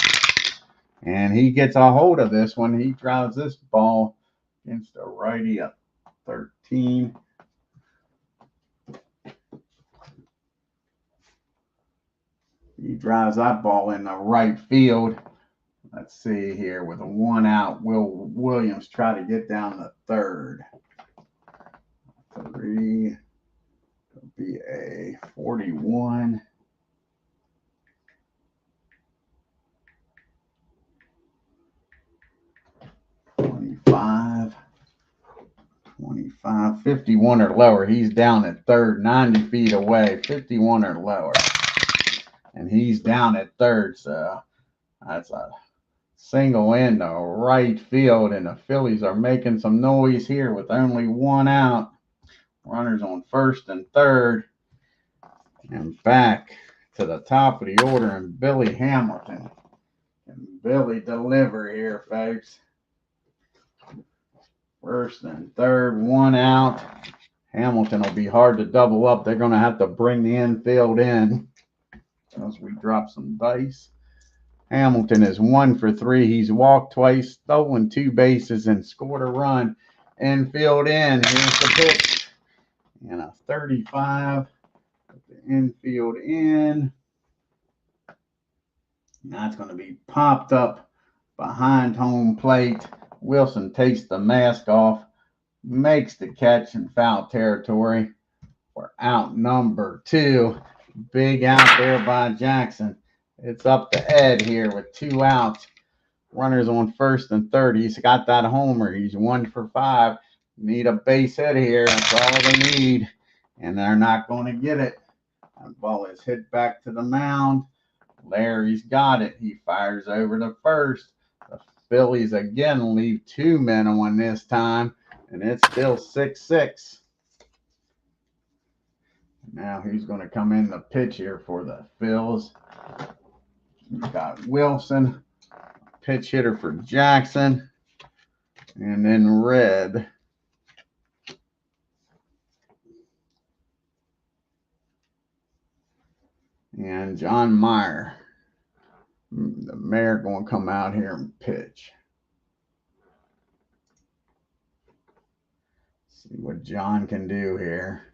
And he gets a hold of this one. He drives this ball against a righty at 13. He drives that ball in the right field. Let's see here. With a 1 out, will Williams try to get down the third? 3. It'll be a 41. $25. 25, 51 or lower. He's down at third, 90 feet away, 51 or lower. And he's down at third, so that's a single in the right field. And the Phillies are making some noise here with only 1 out. Runners on first and third. And back to the top of the order, and Billy Hamilton. And Billy deliver here, folks. First and third, 1 out. Hamilton will be hard to double up. They're going to have to bring the infield in as we drop some dice. Hamilton is 1 for 3. He's walked twice, stolen 2 bases, and scored a run. Infield in. Here's the pitch. And a 35. Put the infield in. That's going to be popped up behind home plate. Wilson takes the mask off, makes the catch in foul territory. We're out number 2. Big out there by Jackson. It's up to Ed here with 2 outs. Runners on first and third. He's got that homer. He's 1 for 5. Need a base hit here. That's all they need. And they're not going to get it. That ball is hit back to the mound. Larry's got it. He fires over to first. The Phillies again leave 2 men on this time, and it's still 6-6. Now who's going to come in the pitch here for the Phils? We've got Wilson, pitch hitter for Jackson, and then Red. And John Meyer. The mayor going to come out here and pitch. See what John can do here.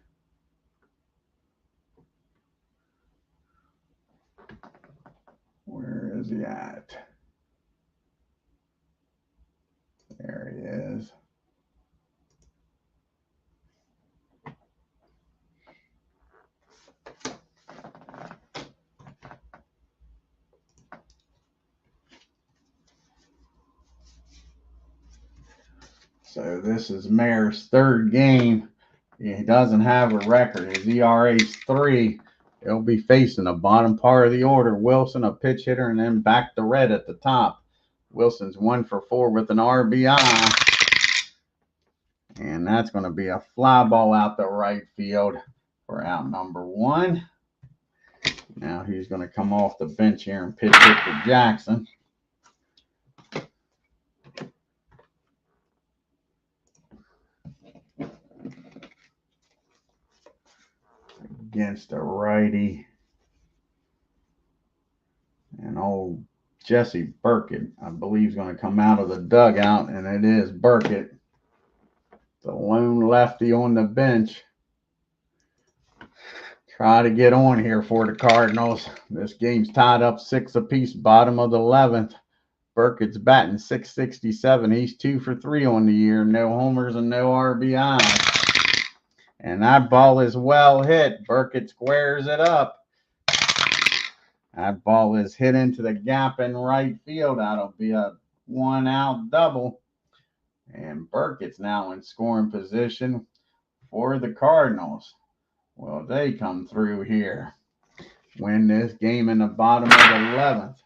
Where is he at? There he is. So this is Mayer's 3rd game. He doesn't have a record. His ERA is 3. He'll be facing the bottom part of the order. Wilson, a pitch hitter, and then back to Red at the top. Wilson's 1 for 4 with an RBI. And that's going to be a fly ball out the right field for out number 1. Now he's going to come off the bench here and pitch it to Jackson. Against a righty. And old Jesse Burkett, I believe, is going to come out of the dugout, and it is Burkett, the lone lefty on the bench. Try to get on here for the Cardinals. This game's tied up 6 apiece, bottom of the 11th. Burkett's batting .667. He's 2 for 3 on the year. No homers and no RBIs. And that ball is well hit. Burkett squares it up. That ball is hit into the gap in right field. That'll be a 1-out double. And Burkett's now in scoring position for the Cardinals. Well, they come through here. Win this game in the bottom of the 11th.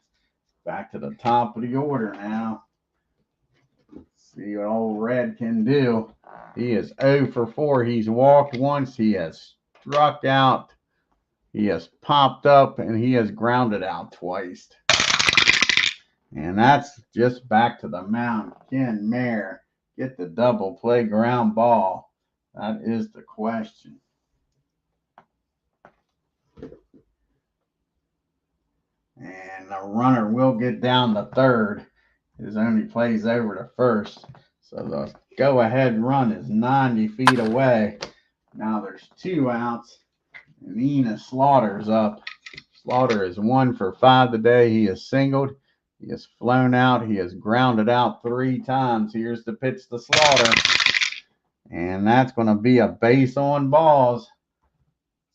Back to the top of the order now. See what old Red can do. He is 0 for 4. He's walked once. He has struck out. He has popped up, and he has grounded out twice. And that's just back to the mound. Can Mayer get the double play ground ball? That is the question. And the runner will get down to third. His only plays over to first. So the go-ahead run is 90 feet away. Now there's 2 outs. And Enos Slaughter's up. Slaughter is 1 for 5 today. He is singled. He has flown out. He has grounded out 3 times. Here's the pitch to Slaughter. And that's going to be a base on balls.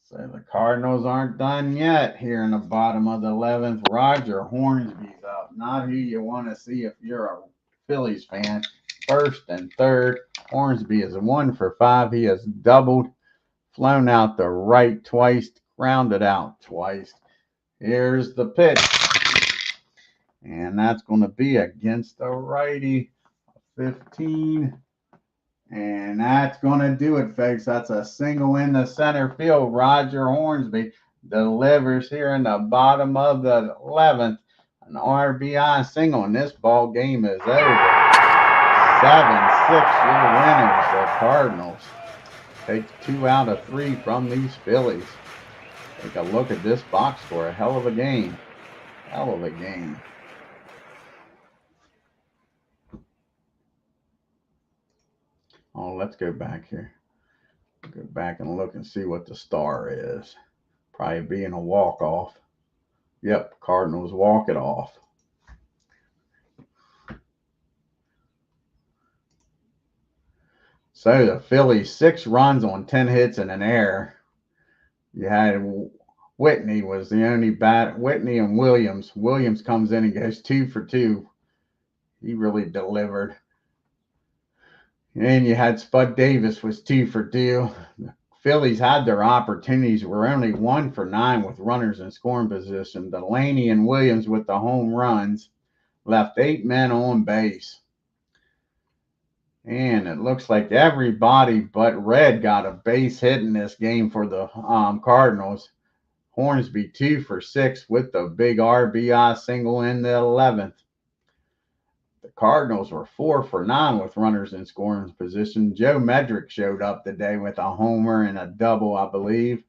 So the Cardinals aren't done yet here in the bottom of the 11th. Roger Hornsby's up. Not who you want to see if you're a Phillies fan. First and third. Hornsby is 1 for 5. He has doubled, flown out the right twice, grounded out twice. Here's the pitch. And that's going to be against the righty. 15. And that's going to do it, folks. That's a single in the center field. Roger Hornsby delivers here in the bottom of the 11th. An RBI single, and this ball game is over. 7-6, your winners, the Cardinals. Take 2 out of 3 from these Phillies. Take a look at this box score. A hell of a game. Hell of a game. Oh, let's go back here. Go back and look and see what the star is. Probably being a walk-off. Yep, Cardinals walk it off. So the Phillies, 6 runs on 10 hits and an error. You had Whitney was the only bat. Whitney and Williams. Williams comes in and goes 2 for 2. He really delivered. And you had Spud Davis was 2 for 2. The Phillies had their opportunities. Were only 1 for 9 with runners in scoring position. Delaney and Williams with the home runs left 8 men on base. And it looks like everybody but Red got a base hit in this game for the Cardinals. Hornsby 2 for 6 with the big RBI single in the 11th. The Cardinals were 4 for 9 with runners in scoring position. Joe Medrick showed up today with a homer and a double, I believe.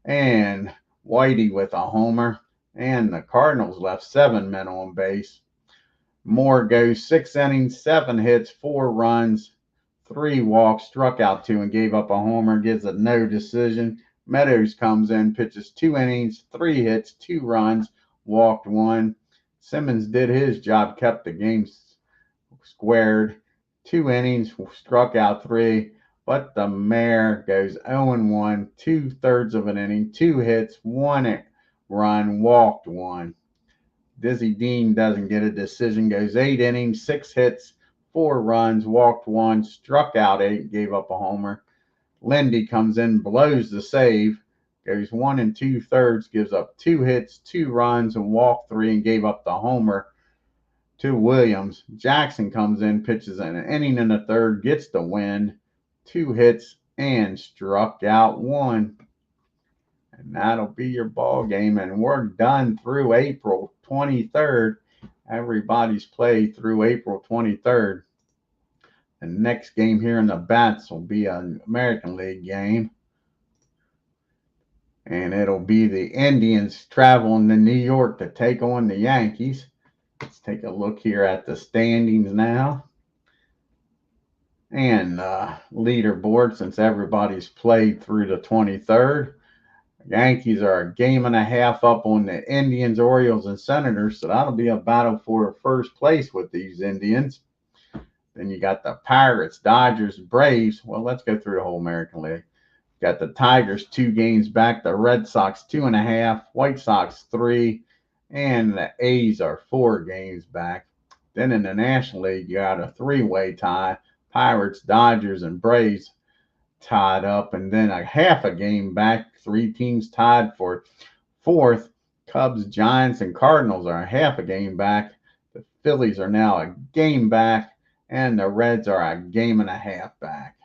And Whitey with a homer. And the Cardinals left 7 men on base. Moore goes 6 innings, 7 hits, 4 runs, 3 walks, struck out 2 and gave up a homer, gives a no decision. Meadows comes in, pitches 2 innings, 3 hits, 2 runs, walked 1. Simmons did his job, kept the game squared. 2 innings, struck out 3, but the Mayor goes 0-1, 2/3 of an inning, 2 hits, 1 run, walked 1. Dizzy Dean doesn't get a decision, goes 8 innings, 6 hits, 4 runs, walked 1, struck out 8, gave up a homer. Lindy comes in, blows the save, goes 1 2/3, gives up 2 hits, 2 runs, and walked 3, and gave up the homer to Williams. Jackson comes in, pitches an inning and a third, gets the win, 2 hits, and struck out 1. And that'll be your ball game. And we're done through April 23rd. Everybody's played through April 23rd. The next game here in the Bats will be an American League game. And it'll be the Indians traveling to New York to take on the Yankees. Let's take a look here at the standings now. And leaderboard, since everybody's played through the 23rd. Yankees are a game and a half up on the Indians, Orioles, and Senators, so that'll be a battle for first place with these Indians. Then you got the Pirates, Dodgers, Braves. Well, let's go through the whole American League. Got the Tigers 2 games back, the Red Sox 2.5, White Sox 3, and the A's are 4 games back. Then in the National League, you got a 3-way tie, Pirates, Dodgers, and Braves tied up, and then a half a game back, 3 teams tied for 4th. Cubs, Giants, and Cardinals are a half a game back. The Phillies are now a game back, and the Reds are a game and a half back.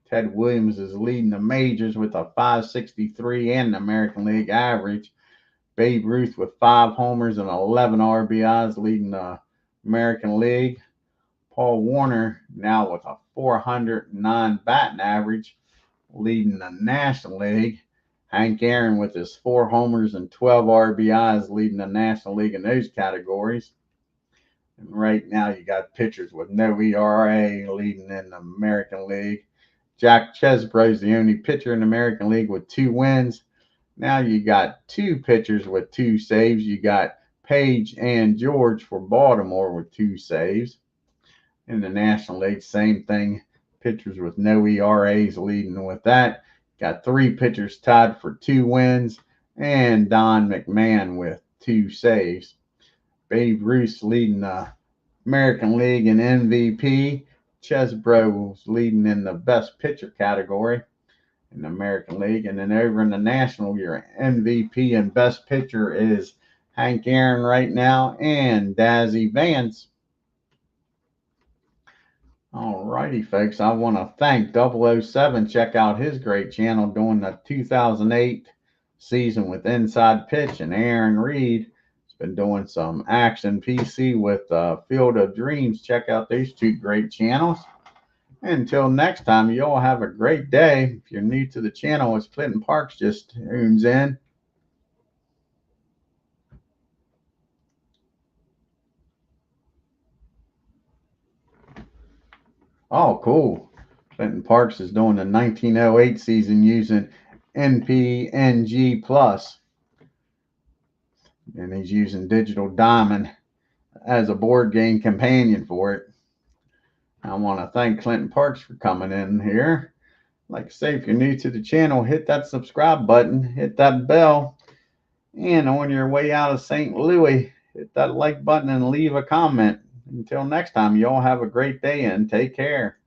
Ted Williams is leading the majors with a .563 and the American League average. Babe Ruth with 5 homers and 11 RBIs leading the American League. Paul Warner now with a .409 batting average leading the National League. Hank Aaron with his 4 homers and 12 RBIs leading the National League in those categories. And right now you got pitchers with no ERA leading in the American League. Jack Chesbro is the only pitcher in the American League with 2 wins. Now you got 2 pitchers with 2 saves. You got Page and George for Baltimore with 2 saves. In the National League, same thing. Pitchers with no ERAs leading with that. Got 3 pitchers tied for 2 wins. And Don McMahon with 2 saves. Babe Ruth leading the American League in MVP. Chesbro leading in the best pitcher category in the American League. And then over in the National, your MVP and best pitcher is Hank Aaron right now and Dazzy Vance. All righty, folks. I want to thank 007. Check out his great channel doing the 2008 season with Inside Pitch, and Aaron Reed has been doing some action PC with Field of Dreams. Check out these 2 great channels. Until next time, you all have a great day. If you're new to the channel, as Clinton Parks just tunes in. Oh, cool. Clinton Parks is doing the 1908 season using NPNG Plus. And he's using Digital Diamond as a board game companion for it. I want to thank Clinton Parks for coming in here. Like I say, if you're new to the channel, hit that subscribe button, hit that bell, and on your way out of St. Louis, hit that like button and leave a comment. Until next time, you all have a great day and take care.